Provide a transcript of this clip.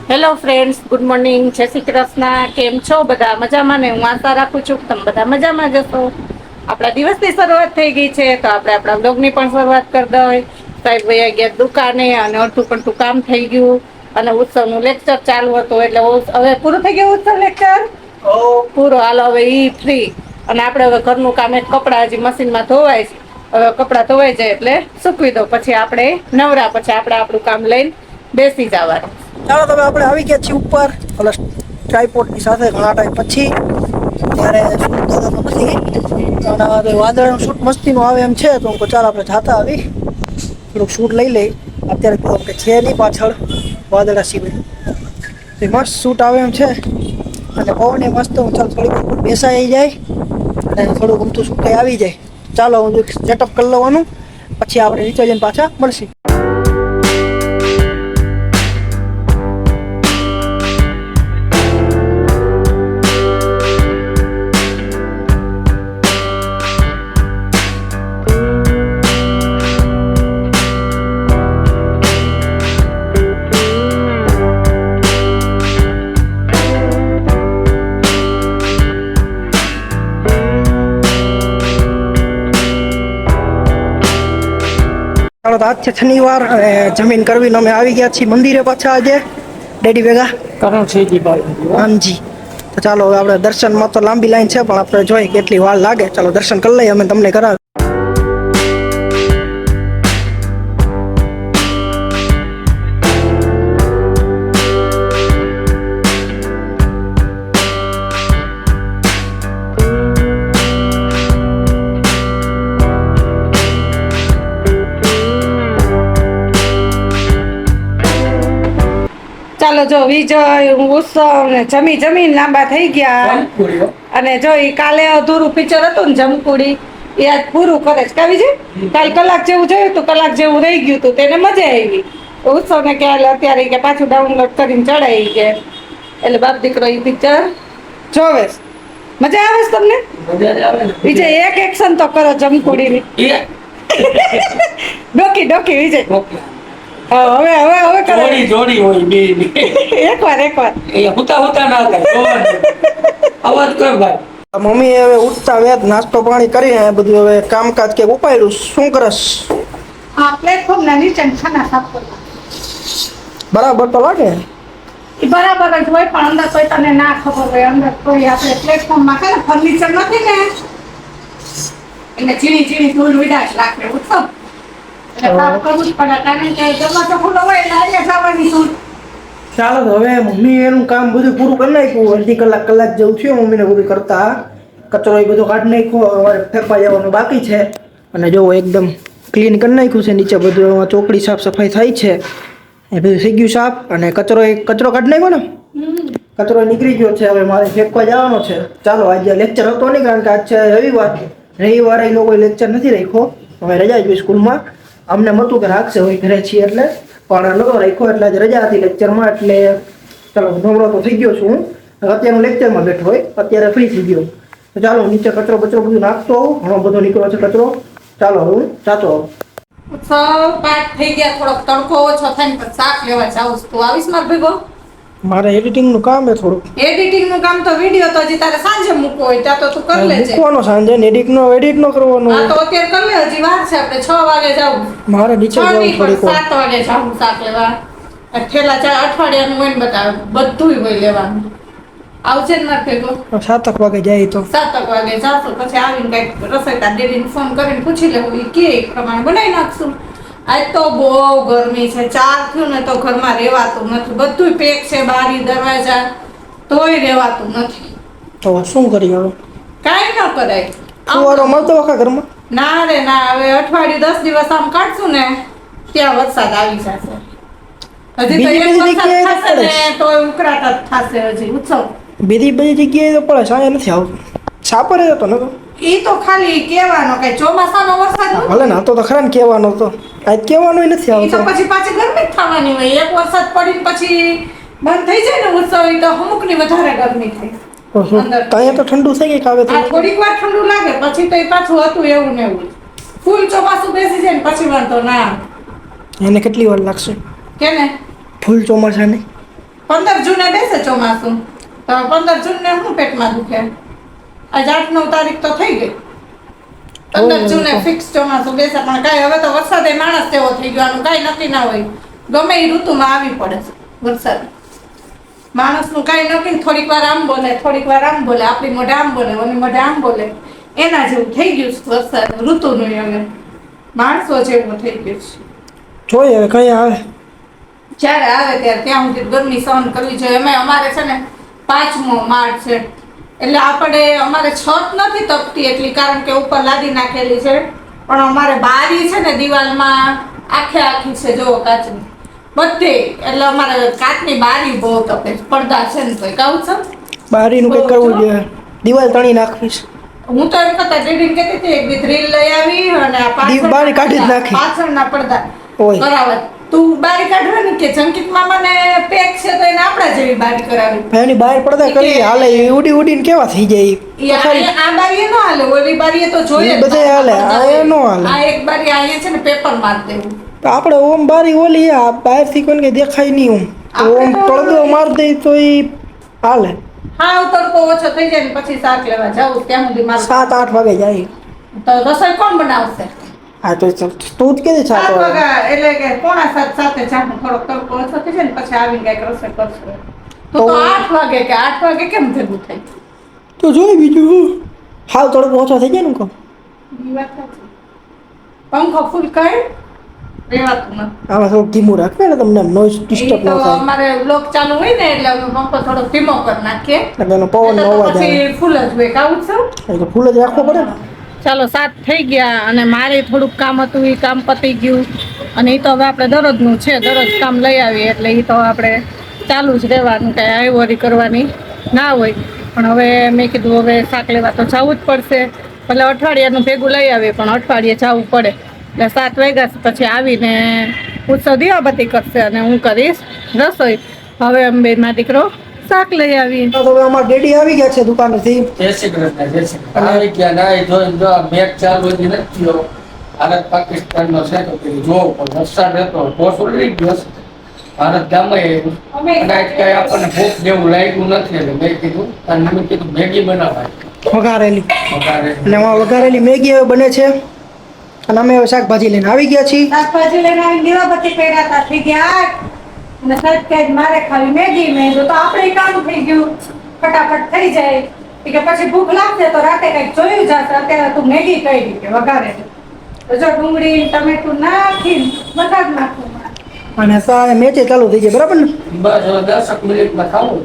Hello friends, good morning, જય શ્રી કૃષ્ણ. કેમ છો બધા? મજામાં ને? હું આશા રાખું છું કે તમે બધા મજામાં જશો. આપણા દિવસની શરૂઆત થઈ ગઈ છે તો આપણે આપણા બ્લોગની પણ શરૂઆત કરી દઈએ. સાહેબ ભાઈ ગયા દુકાને અને અડધું પડતું કામ થઈ ગયું અને ઉત્સવનું લેક્ચર ચાલુ હતું એટલે હવે પૂરું થઈ ગયું ઉત્સવ લેક્ચર. પૂરો હાલ હવે ઈ ફ્રી અને આપણે હવે ઘરનું કામ એક કપડાં હજી મશીનમાં ધોવાય છે. હવે કપડાં ધોવાઈ જાય એટલે સૂકવી દો, પછી આપણે નવરા, પછી આપણે આપણું કામ લઈને બેસી જવાનું. ચાલો તમે આપણે આવી ગયા છીએ ઉપર ઓલા ટ્રાયપોડની સાથે ઘણા ટાઈમ પછી. ત્યારે વાદળનું શૂટ મસ્તીનું આવે એમ છે તો હું ચાલ આપણે જાતા આવી થોડુંક શૂટ લઈ લઈ. અત્યારે તો આપણે છે નહીં પાછળ વાદળા સિવાય મસ્ત શૂટ આવે એમ છે અને પવન એ મસ્ત. હું ચાલ થોડીક બેસાઈ જાય અને થોડુંક ગમતું શૂટ કંઈ આવી જાય. ચાલો હું સેટઅપ કરી લેવાનું, પછી આપણે નીચે જઈને પાછા મળશું. ચાલો તો આજ છે શનિવાર અને જમીન કરવીને અમે આવી ગયા છીએ મંદિરે પાછા આજે ડેડી ભેગા. હાજી, તો ચાલો હવે આપણે દર્શનમાં તો લાંબી લાઈન છે પણ આપણે જોઈએ કેટલી વાર લાગે. ચાલો દર્શન કરી લઈએ, અમે તમને કરાવીએ. ચાલો જો વિજય ઉત્સવ ને જમીન લાંબા થઈ ગયા અને જો ઈ કાલે અધૂરું પિક્ચર હતું ને જમકુડી, એ આજ પૂરું કરે છે. કાવી છે કાલ કલાક જેવું જોયું તું, કલાક જેવું રહી ગયું તું, તેને મજા આવી. ઉત્સવ ને કે અત્યારે કે પાછું ડાઉનલોડ કરીને ચડાવી કે એટલે બાપ દીકરો ઈ પિક્ચર જોવે. મજા આવે છે તમને? વિજય એક એક્શન તો કરો જમકુડીની. ડોકી વિજય હવે કરો. જોડી હોય બે એકવાર એ હુતા ના થાય અવાજ કર ભાઈ. મમ્મી હવે ઉઠતા વેત નાસ્તો પાણી કરીને બધું હવે કામકાજ કે ઉપાડ્યું. શું કરસ? હા, પ્લેટફોર્મ ના નીચે ખાના સાફ કરવા. બરાબર તો લાગે. ઈ બરાબર જ હોય પણ અંદર કોઈ તને ના ખબર હોય. અંદર કોઈ આપણે પ્લેટફોર્મમાં કે ફર્નિચર નથી ને એટલે ઝીણી ધૂળ વિડાશ રાખે ઉત્સવ એટલે કામ કરવું જ પડે કારણ કે દરવાજો ખુલ્લો હોય એટલે અહીંયા જવાની ધૂળ. ચાલો તો હવે મમ્મી એનું કામ બધું પૂરું કરી નાખ્યું. અડધી કલાક જેવું થયું મમ્મીને બધું કરતા. કચરો એ બધો કાઢી નાખ્યો, અમારે ફેંકવા જવાનું બાકી છે. અને જો એકદમ ક્લીન કરી નાખ્યું છે. નીચે બધું ચોકડી સાફ સફાઈ થાય છે, એ બધું થઈ ગયું સાફ. અને કચરો કાઢી નાખ્યો ને, કચરો નીકળી ગયો છે. હવે મારે ફેંકવા જવાનો છે. ચાલો આજે લેક્ચર હતો નહીં કારણ કે આજ છે રવિવારે એ લોકો લેક્ચર નથી રાખ્યો. હવે રજા જ સ્કૂલમાં. અમને મળતું કે રાખશે હોય ઘરે છીએ એટલે, પણ નતો રાખ્યો એટલે આજે રજા હતી લેક્ચરમાં. એટલે ચાલો નવરો તો થઈ ગયો છું હું. અત્યારનું લેક્ચરમાં બેઠો હોય, અત્યારે ફ્રી થઈ ગયો. તો ચાલો નીચે કચરો બધું નાખતો આવું. ઘણો બધો નીકળ્યો છે કચરો. ચાલો હું જાતો આવું. ઉત્સવ પાઠ થઈ ગયા, થોડોક તડકો ઓછો થાય ને પછી શાક લેવા જાવ. તું આવીશ માર ભેગો? મારે એડિટિંગનું કામ છે થોડુંક. એડિટિંગનું કામ તો વિડિયો તો હજી તારે સાંજે મૂકવો હોય ત્યાં તો તું કરી લેજે. મૂકવાનો સાંજે, એડિટ નો કરવાનો. હા તો અત્યારે કરી લે, હજી વાર છે. આપણે 6 વાગે જાવું. મારે નીચે જવું થોડીક 7 વાગે જાવું શાક લેવા. થેલા અઠવાડિયાનું હોય ને બધું હોય લેવાનું. આવશે ને માર ભેગો? 7 વાગે જાય તો 7 વાગે જાશું. પછી આવીને કઈક રસોઈતા ડેડીને ફોન કરીને પૂછી લેવું, એ કે પ્રમાણે બનાવી નાખશું. આજ તો બહુ ગરમી છે. 4 થયું ને તો ઘરમાં રહેવાતું નથી. બધું પેક છે, બારી દરવાજા, તોય રહેવાતું નથી. તો શું કરી હવે? કાંઈ ન કરાય. ફુવારો મળતો આખા ઘરમાં? ના રે ના, હવે અઠવાડિયું 10 દિવસ આમ કાઢશું ને ત્યાં વરસાદ આવી જશે. હજી તો એક વરસાદ થશે ને તોય ઉકળાટ જ થશે. હજી ઉત્સવ બધી જગ્યાએ તો પડે, સાંજે નથી આવતું. સાપરે હતો ને તો ઈ તો ખાલી કહેવાનો કઈ ચોમાસાનો વરસાદ હોય. ભલે ના તો ખરા ને કહેવાનો તો આજ કહેવાનો નથી ઈ તો આવતો. પછી પાછી ગરમી જ થવાની હોય. એક વરસાદ પડીને પછી બંધ થઈ જાય ને ઉત્સવ, ઈ તો અમુકની વધારે ગરમી થાય. ત્યાં તો ઠંડુ થઈ ગઈ કાવે આ થોડીક વાર ઠંડુ લાગે પછી તો એ પાછું હતું એવું ને એવું. ફૂલ ચોમાસું બેસી જાય ને પછી વાંધો ના આવે. એને કેટલી વાર લાગશે કેને ફૂલ ચોમાસાને? 15 જૂને બેસે ચોમાસું તો 15 જૂને શું પેટમાં દુખે? આજ 8-9 તારીખ તો થઈ ગઈ. 15 જૂને ફિક્સ ચોમાસું બેસે, પણ કાંઈ હવે તો વરસાદે માણસ જેવો થઈ ગયો, આનું કાંઈ નક્કી ના હોય. ગમે એ ઋતુમાં આવી પડે છે વરસાદ. માણસનું કાંઈ નક્કી, થોડીક વાર આમ બોલે, થોડીક વાર આમ બોલે, આપણી મોઢે આમ બોલે, ઓની મોઢે આમ બોલે. એના જેવું થઈ ગયું છે વરસાદ ઋતુનું. હવે માણસો જેવું થઈ ગયું છે. જોઈએ હવે કઈ આવે. જ્યારે આવે ત્યારે ત્યાં સુધી ગરમી સહન કરવી જોઈએ. એમાં અમારે છે ને 5મો માળ છે, એટલે આપણે અમારે છત નથી તપતી એટલી, કારણ કે ઉપર લાદી નાખેલી છે. પણ અમારે બારી છે ને દિવાલમાં આખી છે, જો કાચની બધે, એટલે અમારે કાચની બારી બહુ તપે. પડદા છે ને તો કહું છું બારીનું કંઈક કરવું જોઈએ, દિવાલ તણી નાખવીશ. હું તો એમ કરતા દીદીને કહેતી હતી એક દી ડ્રીલ લઈ આવી અને આ બારી કાઢી જ નાખી. પાછળના પડદા ઓય. કરાવત. તું બારી કાઢવાની કે જંકિત મામાને પેક છે તો એને આપણા જેવી બારી કરાવી. એની બહાર પડદા કરી હાલે, એ ઉડીને કેવા થઈ જાય ઈ આ બારીએ નો હાલે, ઓલી બારીએ તો જોઈએ ઈ બધે હાલે, આ એ નો હાલે. આ એક બારી અહીંયા છે ને પેપર માર દેવું. તો આપણે ઓમ બારી ઓલી આ બહારથી કોઈને કઈ દેખાય નહીં ઓમ, તો ઓમ પડદો માર દઈ તો એ હાલે. હા તડકો ઓછો થઈ જાય ને પછી શાક લેવા જાવું, ત્યાં સુધી મારું 7-8 વાગે જાય. તો રસોઈ કોણ બનાવશે? હા તો તું જ કે 7 વાગ્યા એટલે કે 6:45 સાથે જાનું, થોડોક તડકો ઓછો થઈ જાય ને પછી આવીને કઈક રસોઈ કરશું. તો 8 વાગે કે 8 વાગે કેમ ભેગું થાય? તો જોઈ બીજું હાવ તડકો ઓછો થઈ જાય ને કહો. ઈ વાત સાચી. પંખો ફૂલ કરી રેવાતું નથી. આમાં થોડું ધીમું રાખે ને તમને નોઈઝ ડિસ્ટર્બ ન તો થાય, અમારે બ્લોક ચાલુ હોય ને એટલે અમે પંખો થોડો ધીમો કરી નાખીએ, એટલે એનો પવનનો એટલે તો અવાજ આવે. પછી ફૂલ જ હોય. કાવું છું એટલે ફૂલ જ રાખવો પડે ને. ચાલો 7 થઈ ગયા અને મારે થોડુંક કામ હતું, એ કામ પતી ગયું. અને એ તો હવે આપણે દરરોજનું છે, દરરોજ કામ લઈ આવીએ એટલે એ તો આપણે ચાલુ જ રહેવાનું, કાંઈ આઈવરી કરવાની ના હોય. પણ હવે મેં કીધું હવે શાક લેવા તો જવું જ પડશે, એટલે અઠવાડિયાનું ભેગું લઈ આવીએ, પણ અઠવાડિયે જવું પડે. એટલે 7 વાગ્યા પછી આવીને ઉત્સવ દીવાબત્તી કરશે અને હું કરીશ રસોઈ. હવે અમે બેનમાં દીકરો શાક લઈ આવી. તો હવે અમારા ડેડી આવી ગયા છે દુકાનેથી. જય શ્રી કૃષ્ણ, જય શ્રી કૃષ્ણ. આવી ગયા નાઈ ધોઈને, જો આ મેચ ચાલુ હજી નથી થયો. ભારત પાકિસ્તાનનો છે તો પેલું જોવો પણ વરસાદ હતો, ટોસ ઉડી ગયો છે. ભારત ગામે અનાજ કઈ આપણને ભૂખ જેવું લાગ્યું નથી, એટલે મેં કીધું અને મેં કીધું મેગી બનાવાય વઘારેલી, વઘારે. અને એમાં વઘારેલી મેગી હવે બને છે. અને અમે હવે શાકભાજી લઈને આવી ગયા છીએ. શાકભાજી લઈને આવીને દીવાબત્તી કર્યા હતા, થઈ ગયા 8 અને સાહેબ કહે મારે ખાલી મેગી. મેં તો આપણે કામ થઈ ગયું, ફટાફટ થઈ જાય. કે પછી ભૂખ લાગશે તો રાતે કઈક જોયું જશે, અત્યારે તું મેગી કરી કે વઘારે. તો જો ડુંગળી ટમેટું નાખી વઘાર નાખું. અને મેચે ચાલુ થઈ જાય બરાબર ને. બસ હવે 10 મિનિટમાં ખાવું.